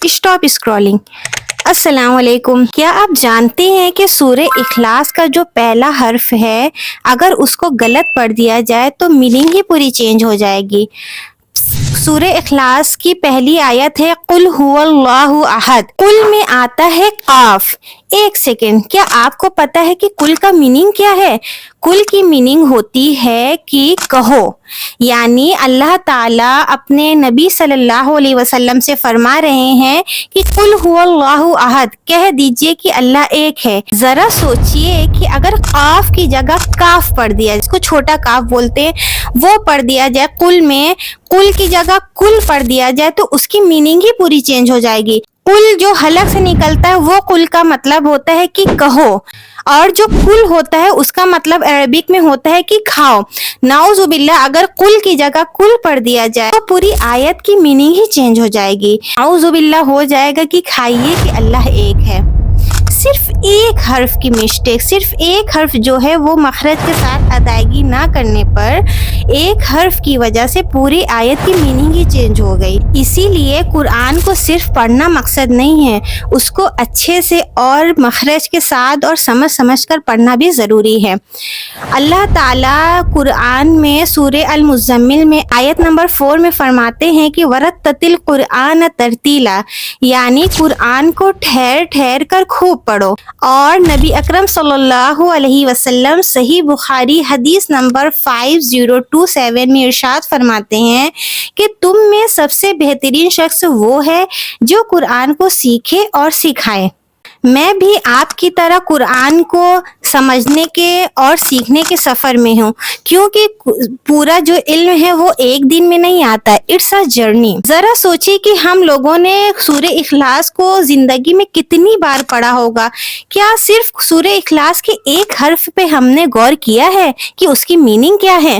Stop scrolling. السلام علیکم۔ کیا آپ جانتے ہیں کہ سورہ اخلاص کا جو پہلا حرف ہے اگر اس کو غلط پڑھ دیا جائے تو میننگ ہی پوری چینج ہو جائے گی۔ سورہ اخلاص کی پہلی آیت ہے قل هو اللہ احد۔ قل میں آتا ہے قاف۔ ایک سیکنڈ، کیا آپ کو پتا ہے کہ قل کا میننگ کیا ہے؟ قل کی میننگ ہوتی ہے کہ کہو، یعنی اللہ تعالیٰ اپنے نبی صلی اللہ علیہ وسلم سے فرما رہے ہیں کہ قل هو اللہ احد، کہہ دیجئے کہ اللہ ایک ہے۔ ذرا سوچئے کہ اگر قاف کی جگہ کاف پڑھ دیا، جس کو چھوٹا کاف بولتے ہیں، وہ پڑھ دیا جائے قل میں، قل کی جگہ کل پڑھ دیا جائے تو اس کی میننگ ہی پوری چینج ہو جائے گی۔ قل جو حلق سے نکلتا ہے وہ قل کا مطلب ہوتا ہے کہ کہو، اور جو کل ہوتا ہے اس کا مطلب عربک میں ہوتا ہے کہ کھاؤ۔ نعوذ باللہ، اگر قل کی جگہ کل پڑھ دیا جائے تو پوری آیت کی میننگ ہی چینج ہو جائے گی۔ نعوذ باللہ ہو جائے گا کہ کھائیے کہ اللہ ایک ہے۔ صرف ایک حرف کی مسٹیک، صرف ایک حرف جو ہے وہ مخرج کے ساتھ ادائیگی نہ کرنے پر ایک حرف کی وجہ سے پوری آیت کی میننگ ہی چینج ہو گئی۔ اسی لیے قرآن کو صرف پڑھنا مقصد نہیں ہے، اس کو اچھے سے اور مخرج کے ساتھ اور سمجھ کر پڑھنا بھی ضروری ہے۔ اللہ تعالیٰ قرآن میں سورہ المزمل میں آیت نمبر 4 میں فرماتے ہیں کہ وَرَتِّلِ الْقُرْآنَ تَرْتِیلًا، یعنی قرآن کو ٹھہر ٹھہر کر خوب پڑھو۔ اور نبی اکرم صلی اللہ علیہ وسلم صحیح بخاری حدیث نمبر 5027 میں ارشاد فرماتے ہیں کہ تم میں سب سے بہترین شخص وہ ہے جو قرآن کو سیکھے اور سکھائے۔ میں بھی آپ کی طرح قرآن کو سمجھنے کے اور سیکھنے کے سفر میں ہوں، کیونکہ پورا جو علم ہے وہ ایک دن میں نہیں آتا، اٹس اے جرنی۔ ذرا سوچیں کہ ہم لوگوں نے سورہ اخلاص کو زندگی میں کتنی بار پڑھا ہوگا؟ کیا صرف سورہ اخلاص کے ایک حرف پہ ہم نے غور کیا ہے کہ اس کی میننگ کیا ہے؟